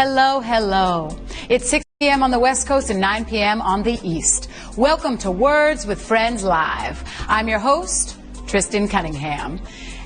Hello, hello. It's 6 p.m. on the West Coast and 9 p.m. on the East. Welcome to Words with Friends Live. I'm your host, Tristan Cunningham.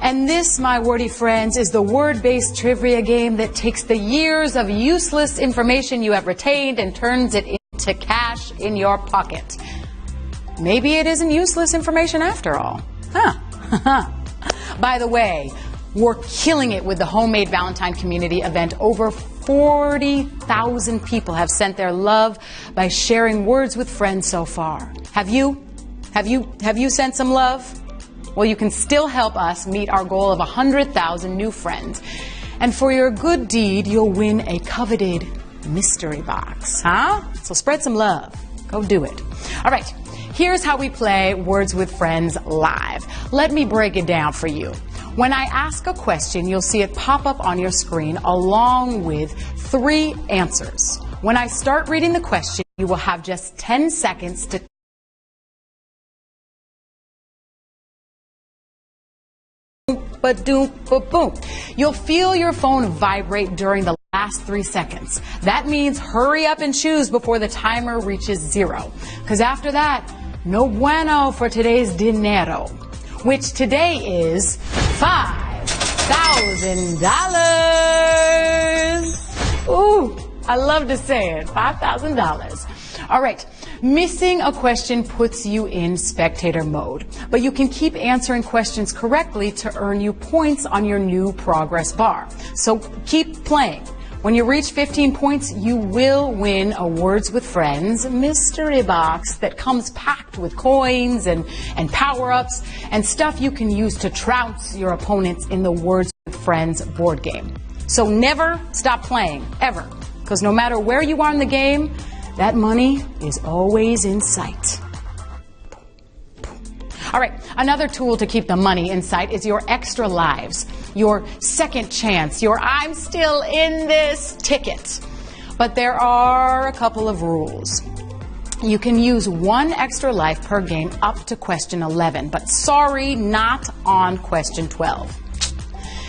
And this, my wordy friends, is the word-based trivia game that takes the years of useless information you have retained and turns it into cash in your pocket. Maybe it isn't useless information after all. By the way, we're killing it with the Homemade Valentine Community event. Over 40,000 people have sent their love by sharing words with friends so far. Have you sent some love? Well, you can still help us meet our goal of 100,000 new friends. And for your good deed, you'll win a coveted mystery box, So spread some love. Go do it. All right, here's how we play Words with Friends Live. Let me break it down for you. When I ask a question, you'll see it pop up on your screen along with 3 answers. When I start reading the question, you will have just 10 seconds to boom. You'll feel your phone vibrate during the last 3 seconds. That means hurry up and choose before the timer reaches 0. Because after that, no bueno for today's dinero, which today is $5,000. Ooh, I love to say it, $5,000. All right, missing a question puts you in spectator mode, but you can keep answering questions correctly to earn you points on your new progress bar. So keep playing. When you reach 15 points, you will win a Words with Friends mystery box that comes packed with coins and power-ups and stuff you can use to trounce your opponents in the Words with Friends board game. So never stop playing, ever, because no matter where you are in the game, that money is always in sight. All right, another tool to keep the money in sight is your extra lives, your second chance, your I'm still in this ticket. But there are a couple of rules. You can use 1 extra life per game up to question 11, but sorry, not on question 12.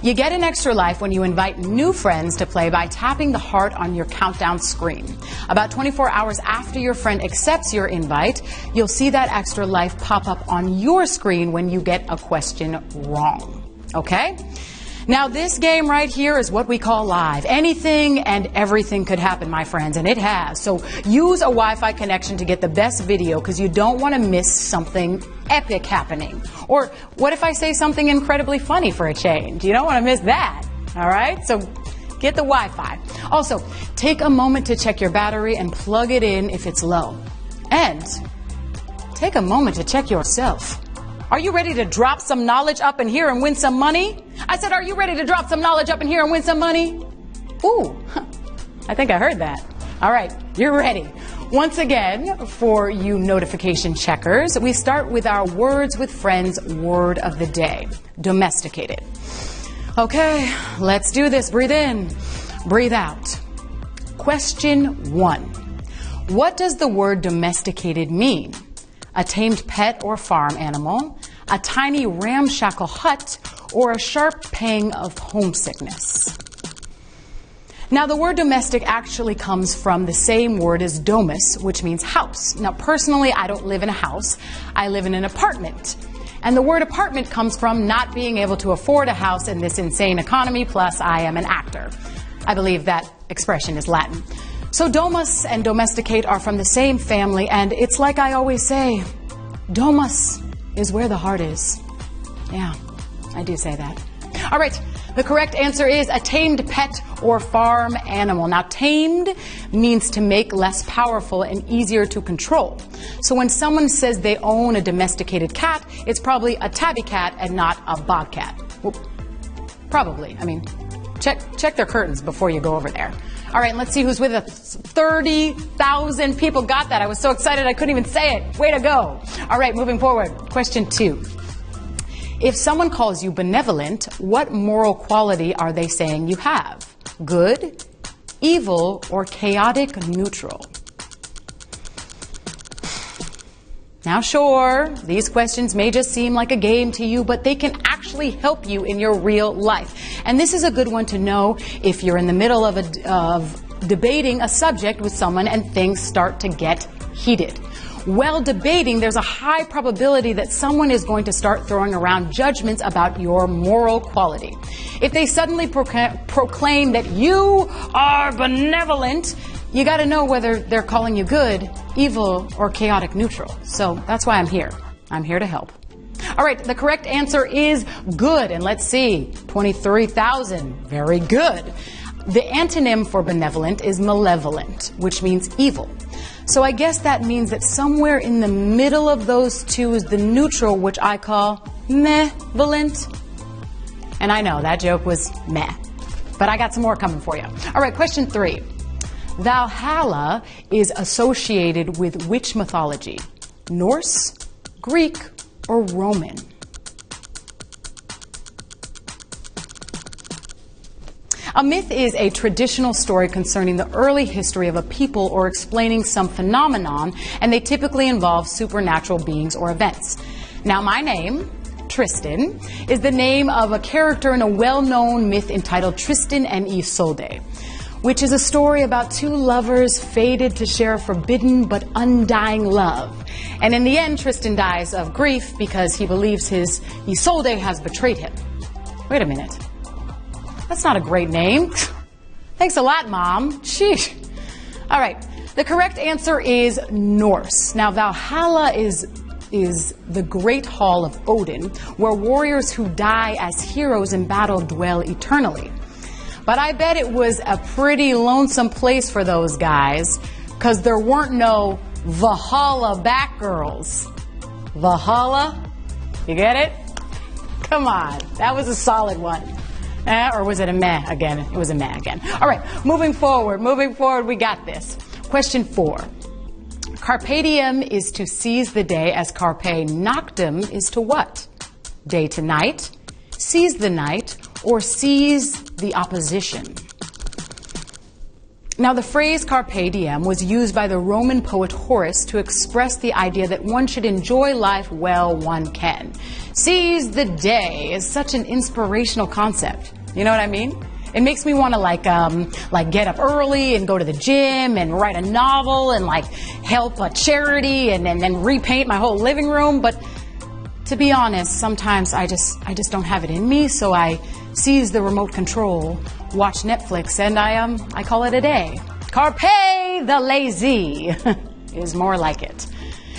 You get an extra life when you invite new friends to play by tapping the heart on your countdown screen. About 24 hours after your friend accepts your invite, you'll see that extra life pop up on your screen when you get a question wrong. Okay? Now, this game right here is what we call live. Anything and everything could happen, my friends, and it has. So use a Wi-Fi connection to get the best video because you don't want to miss something epic happening. Or what if I say something incredibly funny for a change? You don't want to miss that. All right? So get the Wi-Fi. Also, take a moment to check your battery and plug it in if it's low. And take a moment to check yourself. Are you ready to drop some knowledge up in here and win some money? I said, are you ready to drop some knowledge up in here and win some money? Ooh, I think I heard that. All right, you're ready. Once again, for you notification checkers, we start with our Words with Friends word of the day, domesticated. Okay, let's do this. Breathe in, breathe out. Question 1. What does the word domesticated mean? A tamed pet or farm animal, a tiny ramshackle hut, or a sharp pang of homesickness? Now, the word domestic actually comes from the same word as domus, which means house. Now, personally, I don't live in a house. I live in an apartment. And the word apartment comes from not being able to afford a house in this insane economy, plus I am an actor. I believe that expression is Latin. So domus and domesticate are from the same family, and it's like I always say, domus is where the heart is. Yeah, I do say that. All right, the correct answer is a tamed pet or farm animal. Now, tamed means to make less powerful and easier to control. So when someone says they own a domesticated cat, it's probably a tabby cat and not a bobcat. Well, probably. I mean, check their curtains before you go over there. All right, let's see who's with us. 30,000 people got that. I was so excited I couldn't even say it. Way to go. All right, moving forward. Question 2. If someone calls you benevolent, what moral quality are they saying you have? Good, evil, or chaotic neutral? Now, sure, these questions may just seem like a game to you, but they can actually help you in your real life. And this is a good one to know if you're in the middle of debating a subject with someone and things start to get heated. While debating, there's a high probability that someone is going to start throwing around judgments about your moral quality. If they suddenly proclaim that you are benevolent, you got to know whether they're calling you good, evil, or chaotic neutral. So that's why I'm here. I'm here to help. All right, the correct answer is good. And let's see, 23,000. Very good. The antonym for benevolent is malevolent, which means evil. So I guess that means that somewhere in the middle of those two is the neutral, which I call meh-volent. And I know that joke was meh, but I got some more coming for you. All right, question 3. Valhalla is associated with which mythology? Norse, Greek, or Roman? A myth is a traditional story concerning the early history of a people or explaining some phenomenon, and they typically involve supernatural beings or events. Now, my name, Tristan, is the name of a character in a well-known myth entitled Tristan and Isolde, which is a story about two lovers fated to share a forbidden but undying love. And in the end, Tristan dies of grief because he believes his Isolde has betrayed him. Wait a minute. That's not a great name. Thanks a lot, Mom. Sheesh. All right. The correct answer is Norse. Now, Valhalla is the great hall of Odin, where warriors who die as heroes in battle dwell eternally. But I bet it was a pretty lonesome place for those guys, because there weren't no Valhalla Batgirls. Valhalla? You get it? Come on. That was a solid one. Or was it a meh again? It was a meh again. All right, moving forward, we got this. Question 4. Carpe diem is to seize the day, as carpe noctem is to what? Day to night, seize the night, or seize the opposition. Now, the phrase carpe diem was used by the Roman poet Horace to express the idea that one should enjoy life while one can. Seize the day is such an inspirational concept. You know what I mean? It makes me want to like get up early and go to the gym and write a novel and help a charity and then repaint my whole living room. But to be honest, sometimes I just don't have it in me. So I seize the remote control, watch Netflix, and I call it a day. Carpe the lazy is more like it.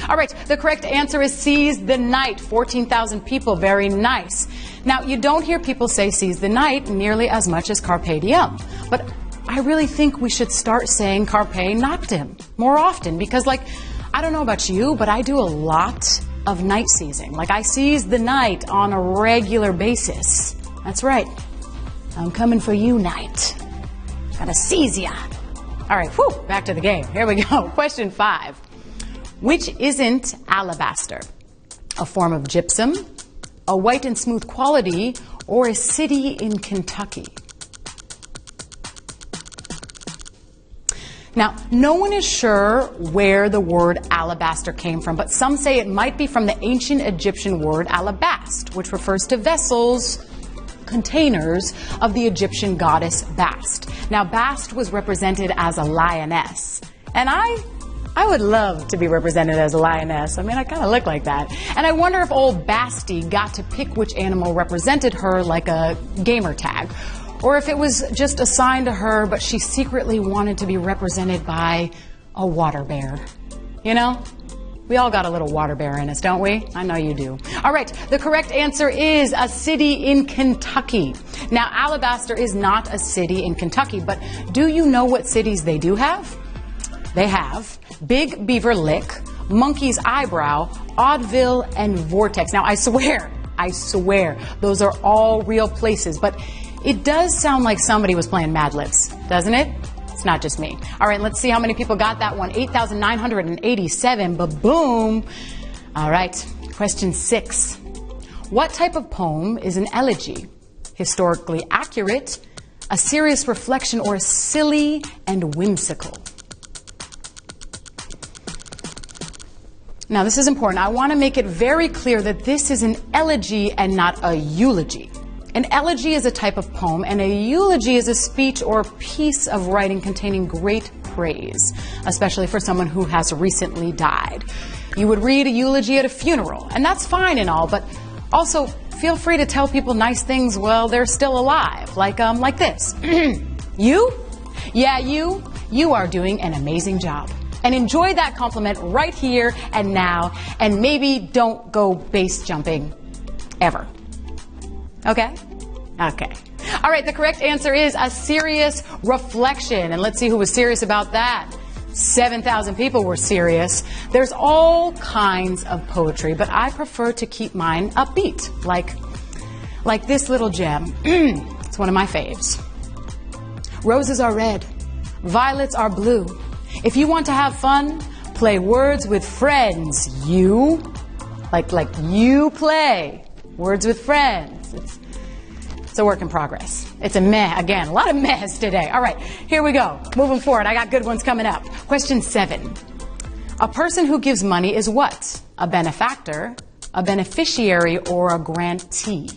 All right, the correct answer is seize the night. 14,000 people, very nice. Now, you don't hear people say seize the night nearly as much as carpe diem, but I really think we should start saying carpe noctem more often because, I don't know about you, but I do a lot of night seizing. I seize the night on a regular basis. That's right. I'm coming for you, night. Gotta seize ya. All right, back to the game. Here we go. Question 5. Which isn't alabaster? A form of gypsum, a white and smooth quality, or a city in Kentucky? Now, no one is sure where the word alabaster came from, but some say it might be from the ancient Egyptian word alabast, which refers to vessels, containers of the Egyptian goddess Bast. Now, Bast was represented as a lioness, and I would love to be represented as a lioness. I mean, I kind of look like that. And I wonder if old Basti got to pick which animal represented her like a gamer tag, or if it was just assigned to her, but she secretly wanted to be represented by a water bear. You know? We all got a little water bear in us, don't we? I know you do. All right, the correct answer is a city in Kentucky. Now, Alabaster is not a city in Kentucky, but do you know what cities they do have? They have Big Beaver Lick, Monkey's Eyebrow, Oddville, and Vortex. Now, I swear, those are all real places, but it does sound like somebody was playing Mad Libs, doesn't it? It's not just me. All right, let's see how many people got that one. 8,987, ba-boom. All right, question 6. What type of poem is an elegy? Historically accurate, a serious reflection, or silly and whimsical? Now, this is important. I want to make it very clear that this is an elegy and not a eulogy. An elegy is a type of poem, and a eulogy is a speech or piece of writing containing great praise, especially for someone who has recently died. You would read a eulogy at a funeral, and that's fine and all, but also feel free to tell people nice things while they're still alive, like this. You? Yeah, you are doing an amazing job. And enjoy that compliment right here and now, and maybe don't go base jumping ever. Okay? Okay. All right, the correct answer is a serious reflection. And let's see who was serious about that. 7,000 people were serious. There's all kinds of poetry, but I prefer to keep mine upbeat, like this little gem. It's one of my faves. Roses are red, violets are blue. If you want to have fun, play words with friends. You, like you play words with friends. It's a work in progress. It's a meh, again, a lot of mehs today. All right, here we go. Moving forward, I got good ones coming up. Question 7. A person who gives money is what? A benefactor, a beneficiary, or a grantee?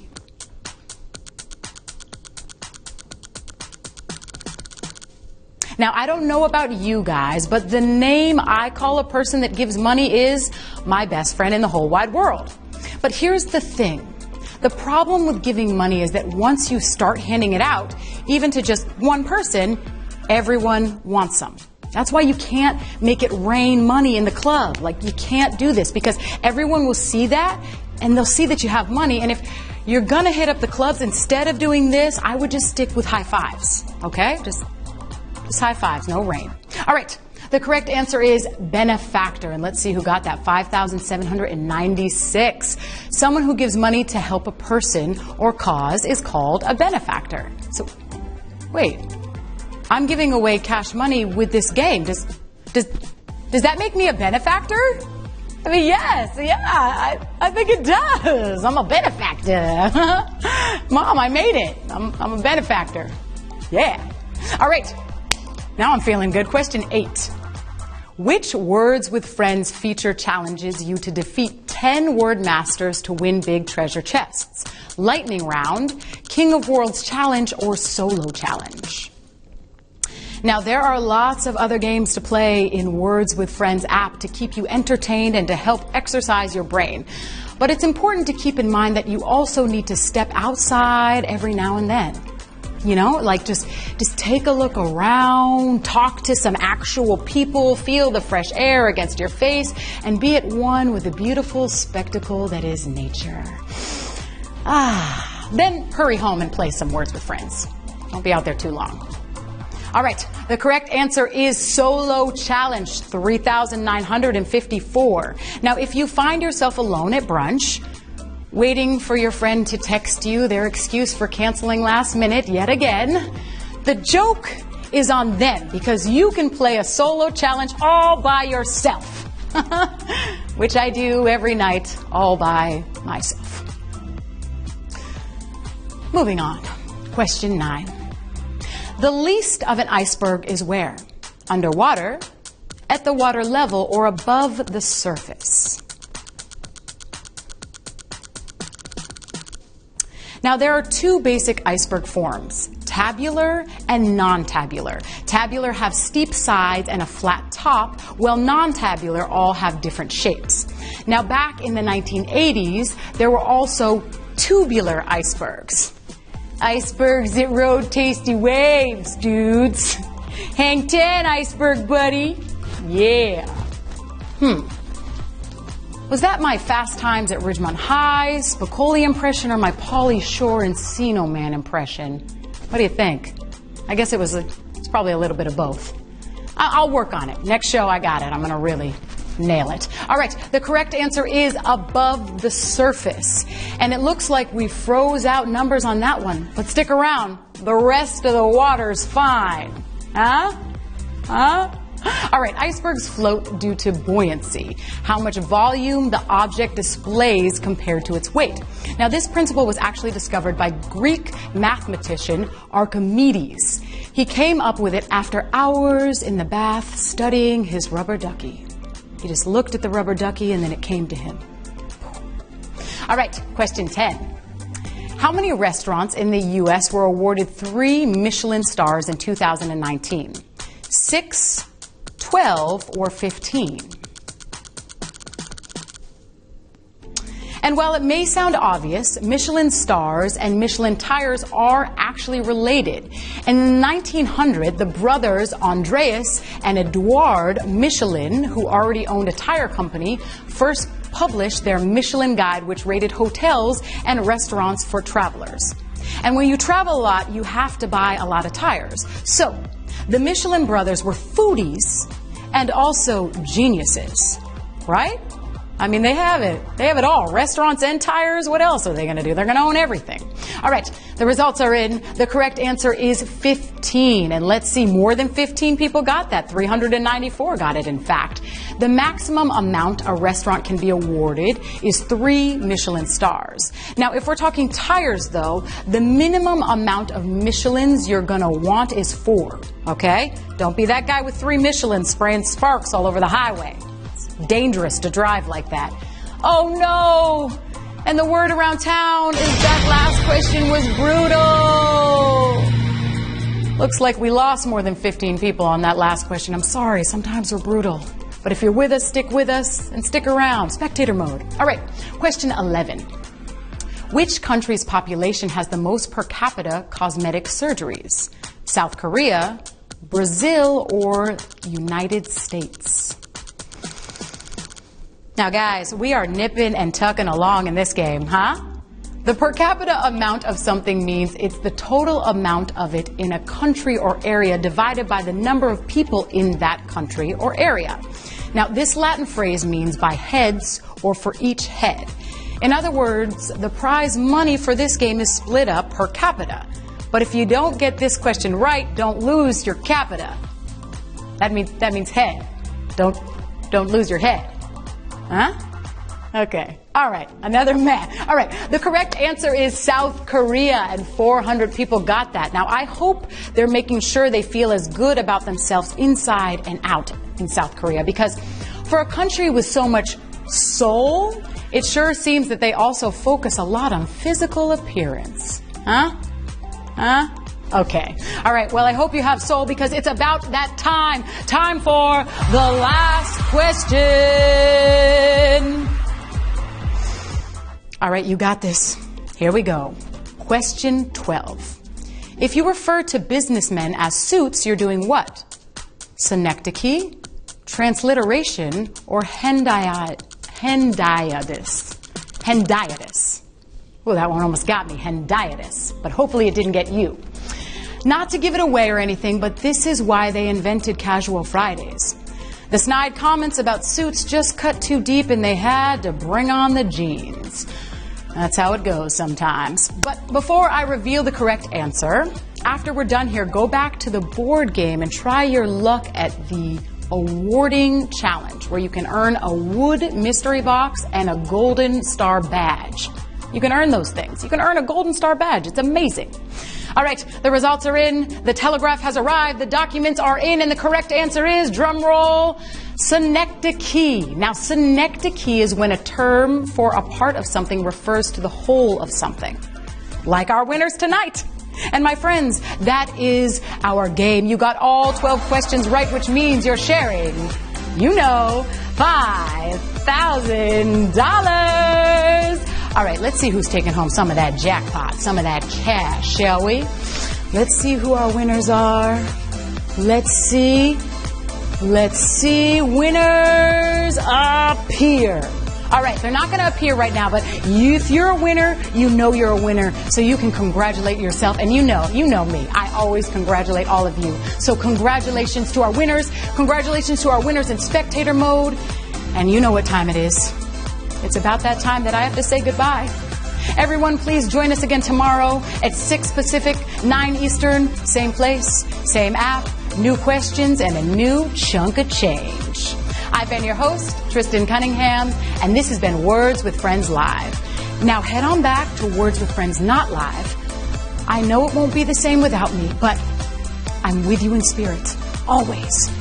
Now, I don't know about you guys, but the name I call a person that gives money is my best friend in the whole wide world. But here's the thing. The problem with giving money is that once you start handing it out, even to just one person, everyone wants some. That's why you can't make it rain money in the club. Like, you can't do this because everyone will see that and they'll see that you have money. And if you're gonna hit up the clubs, instead of doing this, I would just stick with high fives, okay? Just high fives, no rain. All right, the correct answer is benefactor. And let's see who got that. 5,796. Someone who gives money to help a person or cause is called a benefactor. So, wait, I'm giving away cash money with this game. Does that make me a benefactor? I mean, yes, yeah, I think it does. I'm a benefactor. Mom, I made it. I'm a benefactor. Yeah. All right. Now I'm feeling good. Question 8. Which Words with Friends feature challenges you to defeat 10 word masters to win big treasure chests? Lightning Round, King of Worlds Challenge, or Solo Challenge? Now, there are lots of other games to play in Words with Friends app to keep you entertained and to help exercise your brain. But it's important to keep in mind that you also need to step outside every now and then. You know, like just take a look around, talk to some actual people, feel the fresh air against your face, and be at one with the beautiful spectacle that is nature. Then hurry home and play some Words with Friends. Don't be out there too long. All right, the correct answer is Solo Challenge, 3,954. Now, if you find yourself alone at brunch, waiting for your friend to text you their excuse for canceling last minute yet again, the joke is on them because you can play a solo challenge all by yourself, which I do every night all by myself. Moving on. Question 9. The least of an iceberg is where? Underwater, at the water level, or above the surface? Now, there are two basic iceberg forms, tabular and non-tabular. Tabular have steep sides and a flat top, while non-tabular all have different shapes. Now, back in the 1980s, there were also tubular icebergs. Icebergs that rode tasty waves, dudes. Hang 10, iceberg buddy. Yeah. Was that my Fast Times at Ridgemont High, Spicoli impression, or my Pauly Shore Encino Man impression? What do you think? I guess it's probably a little bit of both. I'll work on it. Next show, I got it. I'm going to really nail it. All right, the correct answer is above the surface. And it looks like we froze out numbers on that one. But stick around. The rest of the water's fine. Huh? All right, icebergs float due to buoyancy, how much volume the object displays compared to its weight. Now, this principle was actually discovered by Greek mathematician Archimedes. He came up with it after hours in the bath studying his rubber ducky. He just looked at the rubber ducky and then it came to him. All right, question 10. How many restaurants in the U.S. were awarded 3 Michelin stars in 2019? 6, 12, or 15? And while it may sound obvious, Michelin stars and Michelin tires are actually related. In 1900, the brothers Andreas and Eduard Michelin, who already owned a tire company, first published their Michelin Guide, which rated hotels and restaurants for travelers. And when you travel a lot, you have to buy a lot of tires. So, the Michelin brothers were foodies and also geniuses, right? I mean, they have it. They have it all. Restaurants and tires. What else are they going to do? They're going to own everything. All right. The results are in. The correct answer is 15. And let's see, more than 15 people got that. 394 got it, in fact. The maximum amount a restaurant can be awarded is 3 Michelin stars. Now, if we're talking tires, though, the minimum amount of Michelins you're going to want is 4. Okay? Don't be that guy with 3 Michelins spraying sparks all over the highway. Dangerous to drive like that. Oh no! And the word around town is that last question was brutal. Looks like we lost more than 15 people on that last question. I'm sorry, sometimes we're brutal. But if you're with us, and stick around. Spectator mode. All right, question 11. Which country's population has the most per capita cosmetic surgeries? South Korea, Brazil, or United States? Now, guys, we are nipping and tucking along in this game, huh? The per capita amount of something means it's the total amount of it in a country or area divided by the number of people in that country or area. Now, this Latin phrase means by heads or for each head. In other words, the prize money for this game is split up per capita. But if you don't get this question right, don't lose your capita. That means head. Don't lose your head. Huh? Okay. All right. Another math. All right. The correct answer is South Korea, and 400 people got that. Now, I hope they're making sure they feel as good about themselves inside and out in South Korea, because for a country with so much soul, it sure seems that they also focus a lot on physical appearance. Huh? Huh? Okay. All right. Well, I hope you have soul, because it's about that time. Time for the last question. All right. You got this. Here we go. Question 12. If you refer to businessmen as suits, you're doing what? Synecdoche, transliteration, or hendiadys? Hendiadys. Well, that one almost got me. Hendiadys. But hopefully it didn't get you. Not to give it away or anything, but this is why they invented Casual Fridays. The snide comments about suits just cut too deep, and they had to bring on the jeans. That's how it goes sometimes. But before I reveal the correct answer, after we're done here, go back to the board game and try your luck at the awarding challenge, where you can earn a wood mystery box and a golden star badge. You can earn those things. You can earn a golden star badge. It's amazing. All right, the results are in. The telegraph has arrived. The documents are in, and the correct answer is, drum roll, synecdoche. Now, synecdoche is when a term for a part of something refers to the whole of something. Like our winners tonight. And my friends, that is our game. You got all 12 questions right, which means you're sharing, $5,000. All right, let's see who's taking home some of that jackpot, some of that cash, shall we? Let's see who our winners are. Let's see. Winners appear. All right, they're not going to appear right now, but if you're a winner, you know you're a winner, so you can congratulate yourself. And you know me. I always congratulate all of you. So congratulations to our winners. Congratulations to our winners in spectator mode. And you know what time it is. It's about that time that I have to say goodbye. Everyone, please join us again tomorrow at 6 Pacific, 9 Eastern, same place, same app, new questions, and a new chunk of change. I've been your host, Tristan Cunningham, and this has been Words with Friends Live. Now head on back to Words with Friends Not Live. I know it won't be the same without me, but I'm with you in spirit, always.